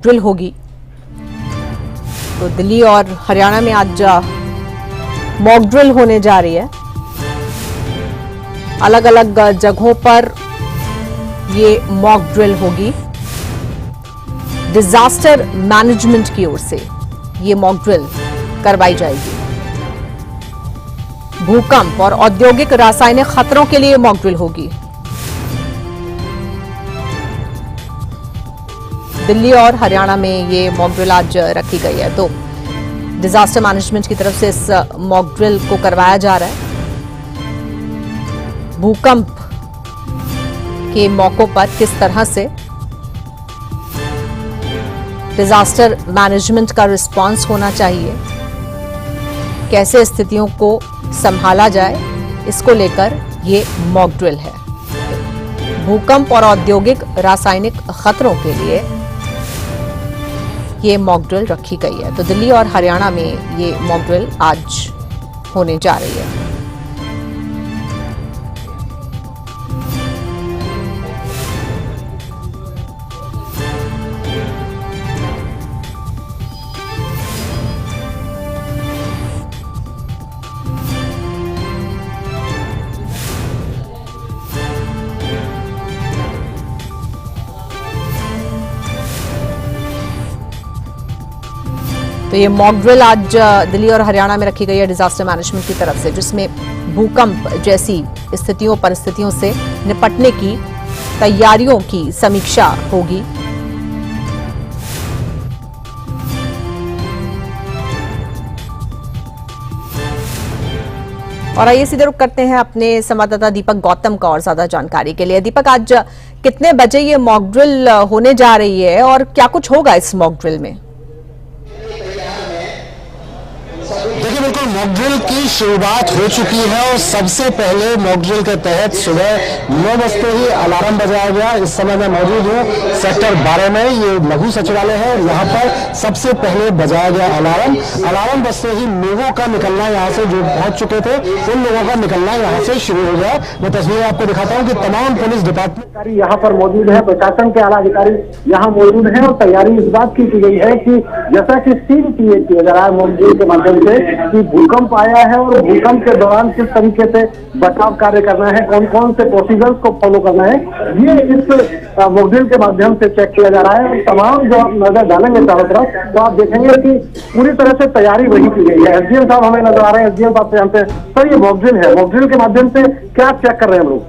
Drill होगी। तो दिल्ली और हरियाणा में आज मॉक ड्रिल होने जा रही है। अलग अलग जगहों पर ये मॉक ड्रिल होगी। डिजास्टर मैनेजमेंट की ओर से ये मॉक ड्रिल करवाई जाएगी। भूकंप और औद्योगिक रासायनिक खतरों के लिए मॉक ड्रिल होगी। दिल्ली और हरियाणा में ये मॉक ड्रिल आज रखी गई है। तो डिजास्टर मैनेजमेंट की तरफ से इस मॉक ड्रिल को करवाया जा रहा है। भूकंप के मौकों पर किस तरह से डिजास्टर मैनेजमेंट का रिस्पांस होना चाहिए, कैसे स्थितियों को संभाला जाए, इसको लेकर ये मॉक ड्रिल है। भूकंप और औद्योगिक रासायनिक खतरों के लिए ये मॉक ड्रिल रखी गई है। तो दिल्ली और हरियाणा में ये मॉक ड्रिल आज होने जा रही है। तो ये मॉक ड्रिल आज दिल्ली और हरियाणा में रखी गई है डिजास्टर मैनेजमेंट की तरफ से, जिसमें भूकंप जैसी स्थितियों परिस्थितियों से निपटने की तैयारियों की समीक्षा होगी। और आइए सीधे रुख करते हैं अपने संवाददाता दीपक गौतम का और ज्यादा जानकारी के लिए। दीपक, आज कितने बजे ये मॉक ड्रिल होने जा रही है और क्या कुछ होगा इस मॉक ड्रिल में? देखिए, बिल्कुल मॉक ड्रिल की शुरुआत हो चुकी है और सबसे पहले मॉक ड्रिल के तहत सुबह 9 बजते ही अलार्म बजाया गया। इस समय मैं मौजूद हूँ सेक्टर 12 में, ये लघु सचिवालय है। यहाँ पर सबसे पहले बजाया गया अलार्म बजते ही लोगों का निकलना, यहाँ से जो पहुंच चुके थे उन लोगों का निकलना यहाँ से शुरू हो गया। मैं तस्वीरें आपको दिखाता हूँ कि तमाम पुलिस डिपार्टमेंट यहाँ पर मौजूद है, प्रशासन के आला अधिकारी यहाँ मौजूद हैं और तैयारी इस बात की गई है कि जैसा कि सीन किया जा रहा है मॉक ड्रिल के माध्यम से कि भूकंप आया है और भूकंप के दौरान किस तरीके से बचाव कार्य करना है, कौन कौन से प्रोसीजर्स को फॉलो करना है, ये इस मॉक ड्रिल के माध्यम से चेक किया जा रहा है। तमाम जो आप नजर डालेंगे चारों तरफ तो आप देखेंगे कि पूरी तरह से तैयारी वही की गई है। एसडीएम साहब हमें नजर आ रहे हैं, एसडीएम साहब से जानते हैं सर, ये मॉक ड्रिल है, मॉक ड्रिल के माध्यम से क्या चेक कर रहे हैं हम लोग?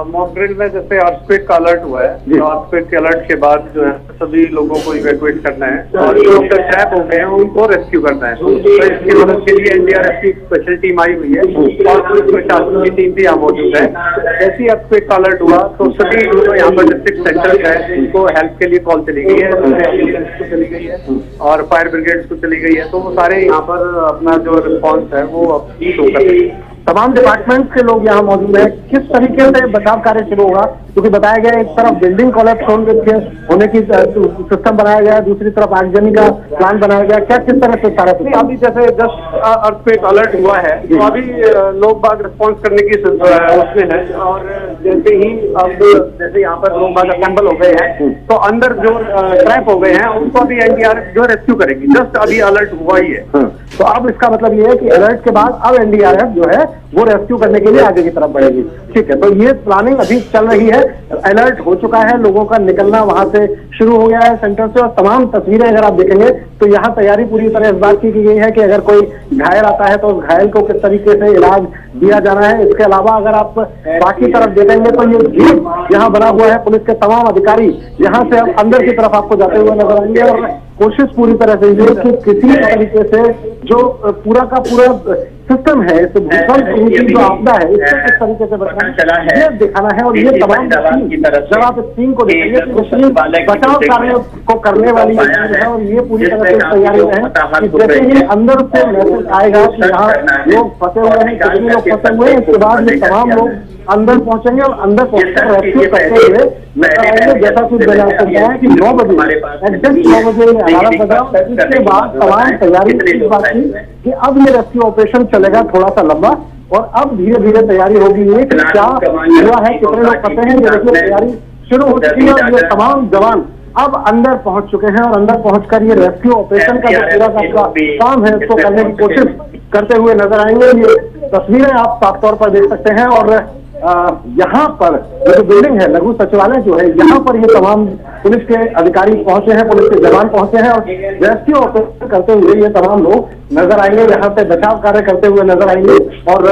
मॉक ड्रिल में जैसे अर्थक्वेक का अलर्ट हुआ है, तो अर्थक्वेक के अलर्ट के बाद जो है सभी लोगों को इवैक्यूएट करना है और जो लोग ट्रैप हो गए हैं उनको रेस्क्यू करना है। तो इसकी मदद के लिए एनडीआरएफ की स्पेशल टीम आई हुई है और पुलिस प्रशासन की टीम भी यहाँ मौजूद है। जैसे ही अर्थक्वेक का अलर्ट हुआ तो सभी जो यहाँ पर डिस्ट्रिक्ट सेंटर है उनको हेल्प के लिए कॉल चली गई है, एम्बुलेंस को चली गई है और फायर ब्रिगेड को चली गई है। तो वो सारे यहाँ पर अपना जो रिस्पॉन्स है वो अब शो कर रहे हैं। तमाम डिपार्टमेंट के लोग यहाँ मौजूद हैं। किस तरीके से बचाव कार्य शुरू होगा, क्योंकि बताया गया एक तरफ बिल्डिंग कोलैप्स होने की सिस्टम बनाया गया है, दूसरी तरफ आगजनी का प्लान बनाया गया, क्या किस तरह से सारा? अभी जैसे जस्ट अर्थक्वेक अलर्ट हुआ है तो अभी लोग बाग रिस्पॉन्स करने की उसमें है और जैसे ही अब जैसे यहाँ पर लोग बाग असेंबल हो गए हैं तो अंदर जो ट्रैप हो गए हैं उनको अभी एनडीआरएफ जो रेस्क्यू करेगी। जस्ट अभी अलर्ट हुआ ही है। तो अब इसका मतलब ये है कि अलर्ट के बाद अब एनडीआरएफ जो है वो रेस्क्यू करने के लिए आगे की तरफ बढ़ेगी। ठीक है, तो ये प्लानिंग अभी चल रही है, अलर्ट हो चुका है, लोगों का निकलना वहां से शुरू हो गया है सेंटर से। और तमाम तस्वीरें अगर आप देखेंगे तो यहाँ तैयारी पूरी तरह इस बात की गई है कि अगर कोई घायल आता है तो उस घायल को किस तरीके से इलाज दिया जाना है। इसके अलावा अगर आप बाकी तरफ देखेंगे तो ये गेट यहाँ बना हुआ है, पुलिस के तमाम अधिकारी यहाँ से अंदर की तरफ आपको जाते हुए नजर आएंगे और कोशिश पूरी तरह से ये कि किसी तरीके से जो पूरा का पूरा सिस्टम है, इस भूकंप की जो आपदा है इसको किस तरीके से बचाना है ये दिखाना है। और ये तमाम जब आप इस टीम को देखेंगे तो बचाव कार्य को करने वाली है और ये पूरी तरह से तैयारी है कि जैसे ही अंदर से मैसेज आएगा कि यहाँ लोग फंसे हुए हैं, कितने लोग फंसे हुए हैं, इसके बाद ये तमाम लोग अंदर पहुंचेंगे और अंदर पहुंचकर रेस्क्यू करते हुए जैसा कुछ बना सकता है कि 9 बजे एग्जैक्ट 9 बजे अलार्म बजा। इसके बाद तमाम तैयारी इस बात की कि अब ये रेस्क्यू ऑपरेशन चलेगा थोड़ा सा लंबा और अब धीरे धीरे तैयारी होगी। ये क्या हुआ है, कितने लोग फंसे हैं, ये देखिए तैयारी शुरू हो चुकी है और ये तमाम जवान अब अंदर पहुंच चुके हैं और अंदर पहुंचकर ये रेस्क्यू ऑपरेशन का जो पूरा का काम है उसको करने की कोशिश करते हुए नजर आएंगे। ये तस्वीरें आप साफ तौर पर देख सकते हैं और यहाँ पर ये जो बिल्डिंग है लघु सचिवालय जो है, यहाँ पर ये तमाम पुलिस के अधिकारी पहुंचे हैं, पुलिस के जवान पहुंचे हैं और रेस्क्यू ऑपरेशन करते हुए ये तमाम लोग नजर आएंगे, यहाँ पे बचाव कार्य करते हुए नजर आएंगे। और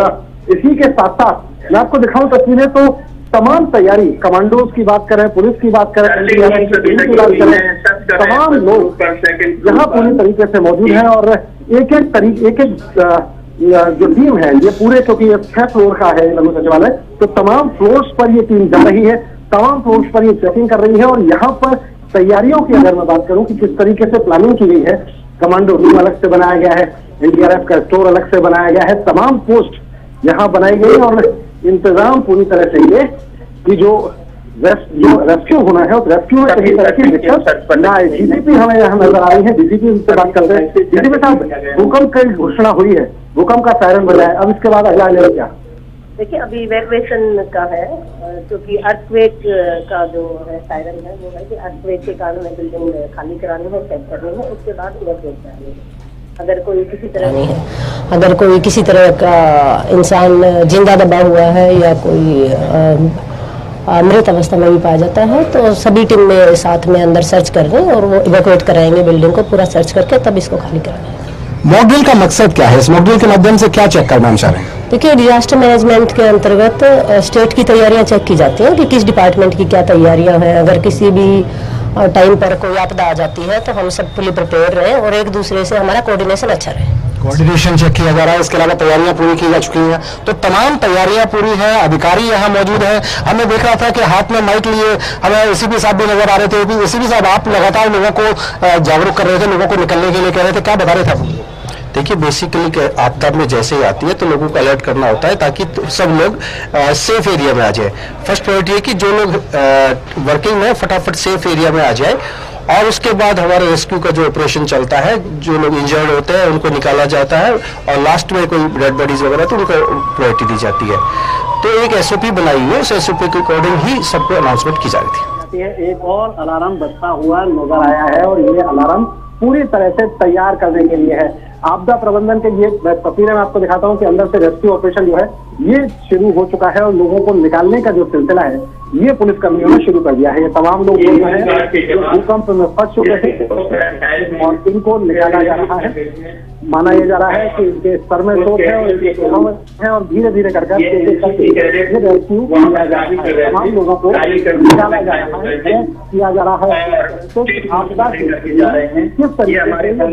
इसी के साथ साथ मैं आपको दिखाऊं तस्वीरें, तो तमाम तैयारी, कमांडोज की बात करें, पुलिस की बात करें, की बात करें, तमाम लोग यहाँ पूरी तरीके से मौजूद हैं और एक एक जो टीम है ये पूरे, क्योंकि ये 6 फ्लोर का है लघु सचिवालय, तो तमाम फ्लोर्स पर ये टीम जा रही है, तमाम फ्लोर्स पर ये चेकिंग कर रही है। और यहाँ पर तैयारियों की अगर मैं बात करूं कि किस तरीके से प्लानिंग की गई है, कमांडो रूम अलग से बनाया गया है, एनडीआरएफ का स्टोर अलग से बनाया गया है, तमाम पोस्ट यहाँ बनाई गई और इंतजाम पूरी तरह से ये कि जो रेस्क्यू होना है उस रेस्क्यू में कहीं तरह की दिक्कत ना आए। डीजीपी हमें यहाँ नजर आ रही है, डीजीपी से बात करते हैं। डीजीपी साहब, भूकंप की घोषणा हुई है, भूकंप का सायरन बजा है, अब इसके बाद अगला लेवल क्या? देखिए, अभी इवैक्यूएशन का है, क्योंकि अर्थक्वेक का जो है सायरन है वो है कि अर्थक्वेक के कारण बिल्डिंग खाली करानी है, चेक करनी है, उसके बाद इवैक्यूएट करानी है। अगर कोई किसी तरह का इंसान जिंदा दबा हुआ है या कोई मृत अवस्था में भी पाया जाता है तो सभी टीम में साथ में अंदर सर्च कर रहे हैं और वो इवैक्यूएट कराएंगे बिल्डिंग को, पूरा सर्च करके तब इसको खाली कराना है। मॉक ड्रिल का मकसद क्या है? इस मॉक ड्रिल के माध्यम से क्या चेक करना हम चाह रहे हैं? देखिए, डिजास्टर मैनेजमेंट के अंतर्गत स्टेट की तैयारियां चेक की जाती हैं कि किस डिपार्टमेंट की क्या तैयारियां हैं। अगर किसी भी टाइम पर कोई आपदा आ जाती है तो हम सब फुली प्रिपेयर रहे और एक दूसरे से हमारा कोऑर्डिनेशन अच्छा रहे। कोऑर्डिनेशन चेक किया जा रहा है, इसके अलावा तैयारियां पूरी की जा चुकी हैं, तो तमाम तैयारियां पूरी हैं, अधिकारी यहाँ मौजूद हैं। हमें देख रहा था कि हाथ में माइक लिए हमें एसीपी साहब भी नजर आ रहे थे। एसीपी साहब, आप लगातार लोगों को जागरूक कर रहे थे, लोगों को निकलने के लिए कह रहे थे, क्या बता रहे थे? देखिए, बेसिकली आपदा में जैसे ही आती है तो लोगों को अलर्ट करना होता है ताकि सब लोग सेफ एरिया में आ जाए। फर्स्ट प्रायोरिटी है कि जो लोग वर्किंग में फटाफट सेफ एरिया में आ जाए और उसके बाद हमारा रेस्क्यू का जो ऑपरेशन चलता है, जो लोग इंजर्ड होते हैं उनको निकाला जाता है और लास्ट में कोई डेड बॉडीज वगैरह तो उनको प्रायोरिटी दी जाती है। तो एक एसओपी बनाई हुई है, उस एसओपी के अकॉर्डिंग ही सबको अनाउंसमेंट की जा रही थी। एक और अलार्म बजता हुआ नजर आया है और ये अलार्म पूरी तरह से तैयार करने के लिए है। आपदा प्रबंधन के ये तस्वीरें मैं आपको दिखाता हूँ कि अंदर से रेस्क्यू ऑपरेशन जो है ये शुरू हो चुका है और लोगों को निकालने का जो सिलसिला है ये पुलिस कर्मियों ने शुरू कर दिया है। ये तमाम लोग जो है भूकंप में फंस चुके थे और इनको निकाला जा रहा है। माना यह जा रहा है कि इनके सर में चोट है और इनके है और धीरे धीरे करके रेस्क्यू किया जा रहा है। तमाम लोगों को निकाला जा रहा है, किया जा रहा है। तो आपदा किस तरीके से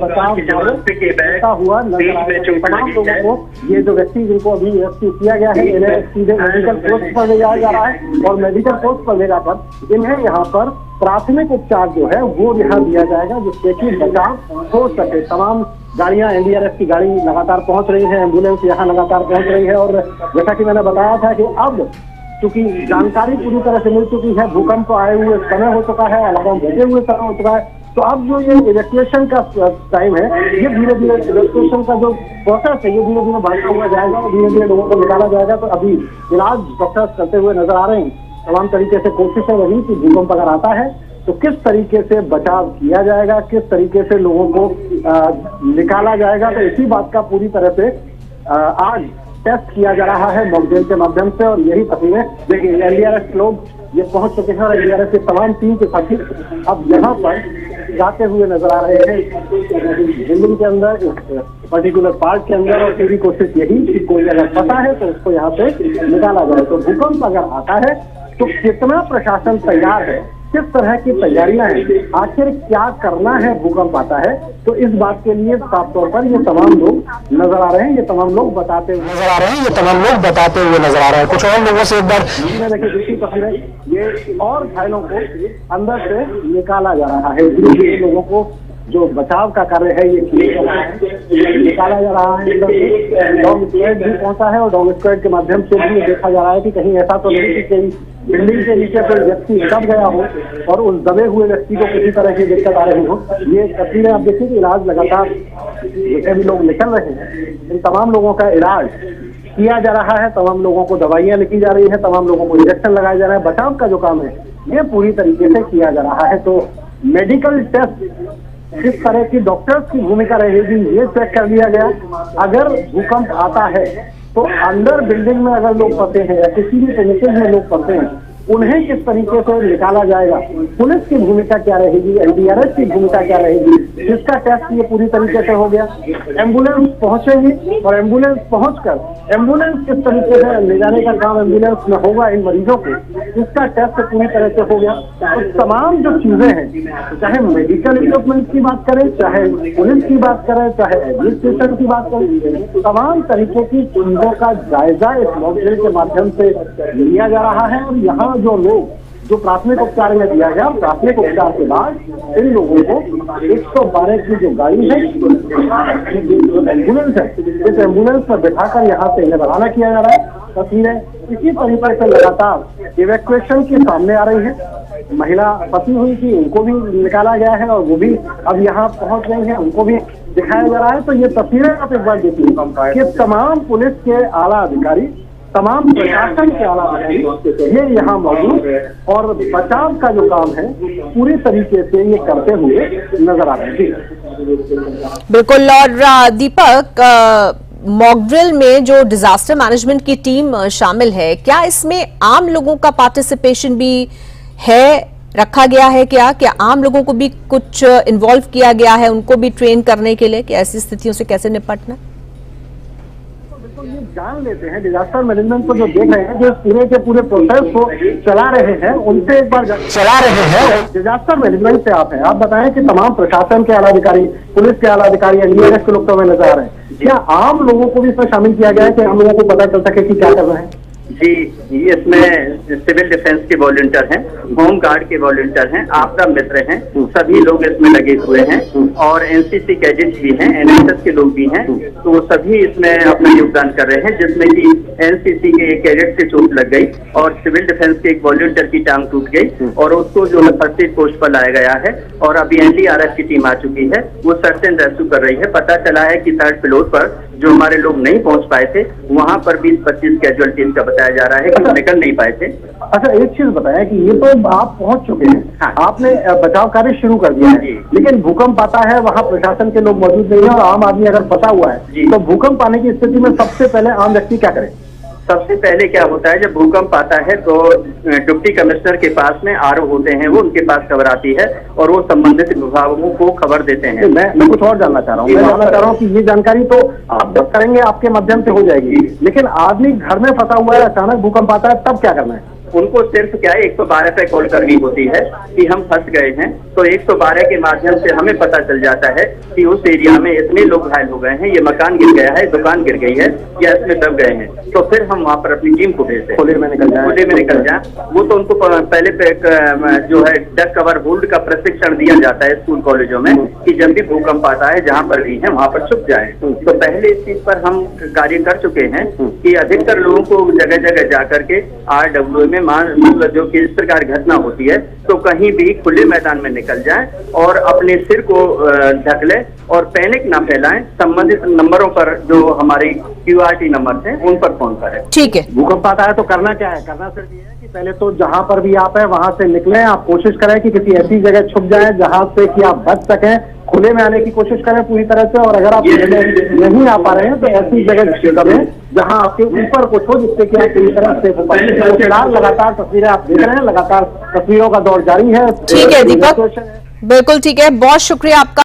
बचाव हुआ नजर आ रहा है। तमाम लोगों को, ये जो व्यक्ति जिनको अभी रेस्क्यू किया गया है, इन्हें सीधे मेडिकल पोस्ट पर ले जाया जा रहा है और मेडिकल पोस्ट पर ले जाकर इन्हें यहाँ पर प्राथमिक उपचार जो है वो यहाँ दिया जाएगा जिससे कि बचाव हो सके। तमाम गाड़ियां, एनडीआरएफ की गाड़ी लगातार पहुंच रही है, एम्बुलेंस यहाँ लगातार पहुंच रही है। और जैसा कि मैंने बताया था कि अब चूंकि जानकारी पूरी तरह से मिल चुकी है, भूकंप आए हुए समय हो चुका है, अलार्म बजे हुए समय हो चुका है, तो अब जो ये इवैक्यूएशन का टाइम है, ये धीरे धीरे इवैक्यूएशन का जो प्रोसेस है ये धीरे धीरे बढ़ता हुआ जाएगा और धीरे धीरे लोगों को निकाला जाएगा। तो अभी इलाज डॉक्टर्स करते हुए नजर आ रहे हैं। तमाम तरीके से कोशिश है वही कि भूकंप अगर आता है तो किस तरीके से बचाव किया जाएगा, किस तरीके से लोगों को निकाला जाएगा। तो इसी बात का पूरी तरह से आज टेस्ट किया जा रहा है मॉक ड्रिल के माध्यम से। और यही तस्वीरें देखिए, एनडीआरएफ लोग ये पहुंच चुके हैं और एनडीआरएफ के तमाम टीम के साथी अब यहाँ पर जाते हुए नजर आ रहे हैं बिल्डिंग के अंदर, पर्टिकुलर पार्ट के अंदर। और पूरी कोशिश यही कि कोई अगर फंसा है तो उसको यहाँ पे निकाला जाए। तो भूकंप अगर आता है तो कितना प्रशासन तैयार है, किस तरह की तैयारियां हैं, आखिर क्या करना है भूकंप आता है, तो इस बात के लिए साफ तौर पर ये तमाम लोग नजर आ रहे हैं, ये तमाम लोग बताते हुए नजर आ रहे हैं, ये तमाम लोग बताते हुए नजर आ रहे हैं। कुछ और लोगों से एक बार देखिए दूसरी तस्वीरें, ये और घायलों को अंदर से निकाला जा रहा है। धीरे लोगों को जो बचाव का कार्य है ये निकाला जा रहा है। डॉग स्क्वाड भी पहुंचा है और डॉग स्क्वाड के माध्यम से भी देखा जा रहा है कि कहीं ऐसा तो नहीं कि कहीं बिल्डिंग के नीचे कोई व्यक्ति दब गया हो और उस दबे हुए व्यक्ति को किसी तरह की दिक्कत आ रही हो। ये तस्वीरें आप देखिए कि इलाज लगातार जितने भी लोग निकल रहे हैं इन तमाम लोगों का इलाज किया जा रहा है, तमाम लोगों को दवाइयां लिखी जा रही है, तमाम लोगों को इंजेक्शन लगाया जा रहा है। बचाव का जो काम है ये पूरी तरीके से किया जा रहा है। तो मेडिकल टेस्ट किस तरह की डॉक्टर्स की भूमिका रहेगी ये चेक कर लिया गया। अगर भूकंप आता है तो अंदर बिल्डिंग में अगर लोग फंसे हैं या किसी भी तरीके में लोग फंसे हैं उन्हें किस तरीके से निकाला जाएगा, पुलिस की भूमिका क्या रहेगी, एनडीआरएफ की भूमिका क्या रहेगी, जिसका टेस्ट ये पूरी तरीके से हो गया। एम्बुलेंस पहुंचेगी और एम्बुलेंस पहुंचकर एम्बुलेंस किस तरीके से ले जाने का काम एम्बुलेंस में होगा इन मरीजों को, इसका टेस्ट पूरी तरह से हो गया। तो तमाम जो चीजें हैं, चाहे मेडिकल इक्विपमेंट की बात करें, चाहे पुलिस की बात करें, चाहे एडमिनिस्ट्रेशन की बात करें, तमाम तरीके की चीजों का जायजा इस मॉक ड्रिल के माध्यम से लिया जा रहा है। और यहाँ जो लोग जो प्राथमिक उपचार में दिया गया, प्राथमिक उपचार के बाद इन लोगों को 112 की जो गाड़ी है, एम्बुलेंस है, इस एम्बुलेंस पर बैठाकर यहाँ से इन्हें रवाना किया जा रहा है। तस्वीरें इसी तरीके से लगातार इवैक्यूएशन की सामने आ रही है। महिला फंसी हुई थी, उनको भी निकाला गया है और वो भी अब यहाँ पहुंच गई है, उनको भी दिखाया जा रहा है। तो ये तस्वीरें आप एक बार देखिए कि तमाम पुलिस के आला अधिकारी, तमाम प्रशासन के आला अधिकारी ये यहाँ मौजूद और बचाव का जो काम है पूरी तरीके से ये करते हुए नजर आ रहे हैं। बिल्कुल। और दीपक, मॉक ड्रिल में जो डिजास्टर मैनेजमेंट की टीम शामिल है, क्या इसमें आम लोगों का पार्टिसिपेशन भी है, रखा गया है क्या आम लोगों को भी कुछ इन्वॉल्व किया गया है, उनको भी ट्रेन करने के लिए कि ऐसी स्थितियों से कैसे निपटना? ये जान लेते हैं डिजास्टर मैनेजमेंट को जो देख रहे हैं, जो पूरे के पूरे प्रोसेस को चला रहे हैं, उनसे एक बार चला रहे हैं डिजास्टर मैनेजमेंट से आप हैं, आप बताएं कि तमाम प्रशासन के आला अधिकारी, पुलिस के आला अधिकारी, एनडीआरएफ के लोग तो हमें नजर आ रहे हैं, क्या आम लोगों को भी इसमें शामिल किया गया है कि आम लोगों को पता चल सके कि क्या कर रहे हैं? जी, इसमें सिविल डिफेंस के वॉलंटियर हैं, होम गार्ड के वॉलंटियर हैं, आपदा मित्र हैं, सभी लोग इसमें लगे हुए हैं और एनसीसी कैडेट्स भी हैं, एनएसएस के लोग भी हैं, तो वो सभी इसमें अपना योगदान कर रहे हैं। जिसमें कि एनसीसी के एक कैडेट से चोट लग गई और सिविल डिफेंस के एक वॉलंटियर की टांग टूट गई और उसको जो है फर्स्ट एड पोस्ट पर लाया गया है और अभी एनडीआरएफ की टीम आ चुकी है, वो सर्च एंड रेस्क्यू कर रही है। पता चला है कि थर्ड फ्लोर पर जो हमारे लोग नहीं पहुंच पाए थे, वहां पर 20-25 कैजुअलिटीज का बताया जा रहा है कि निकल नहीं पाए थे। अच्छा, एक चीज बताया कि ये तो आप पहुंच चुके हैं, हाँ। आपने बचाव कार्य शुरू कर दिया है, लेकिन भूकंप आता है, वहाँ प्रशासन के लोग मौजूद नहीं है और आम आदमी अगर फंसा हुआ है, तो भूकंप आने की स्थिति में सबसे पहले आम व्यक्ति क्या करे? सबसे पहले क्या होता है, जब भूकंप आता है तो डिप्टी कमिश्नर के पास में आरओ होते हैं, वो उनके पास खबर आती है और वो संबंधित विभागों को खबर देते हैं। मैं कुछ और जानना चाह रहा हूँ, मैं जानना चाह रहा हूँ कि ये जानकारी तो आप जब करेंगे आपके माध्यम से हो जाएगी, लेकिन आदमी घर में फंसा हुआ है, अचानक भूकंप आता है, तब क्या करना है? उनको सिर्फ क्या है 112 पे कॉल करनी होती है कि हम फंस गए हैं, तो 112 के माध्यम से हमें पता चल जाता है कि उस एरिया में इतने लोग घायल हो गए हैं, ये मकान गिर गया है, दुकान गिर गई है या इसमें दब गए हैं, तो फिर हम वहाँ पर अपनी टीम को भेजते हैं। खुले में निकल जाए वो तो उनको पहले जो है डक कवर होल्ड का प्रशिक्षण दिया जाता है स्कूल कॉलेजों में कि जब भी भूकंप आता है जहाँ पर भी है वहाँ पर छुप जाए। तो पहले इस चीज पर हम कार्य कर चुके हैं कि अधिकतर लोगों को जगह जगह जाकर के RWA में मतलब जो कि इस प्रकार घटना होती है तो कहीं भी खुले मैदान में निकल जाए और अपने सिर को ढक ले और पैनिक ना फैलाएं। संबंधित नंबरों पर जो हमारे QRT नंबर हैं उन पर फोन करें। ठीक है। भूकंप आता है तो करना क्या है? करना सिर्फ ये है कि पहले तो जहां पर भी आप है वहां से निकलें, आप कोशिश करें कि किसी ऐसी जगह छुप जाए जहां से कि आप बच सकें, खुले में आने की कोशिश करें पूरी तरह से, और अगर आप नहीं आ पा रहे हैं तो ऐसी जगह करें जहां आपके ऊपर कुछ हो जिससे कि आप पूरी तरह से हो पाए। फिलहाल लगातार तस्वीरें आप देख रहे हैं, लगातार तस्वीरों का दौर जारी है। ठीक है दीपक, बिल्कुल ठीक है, बहुत शुक्रिया आपका।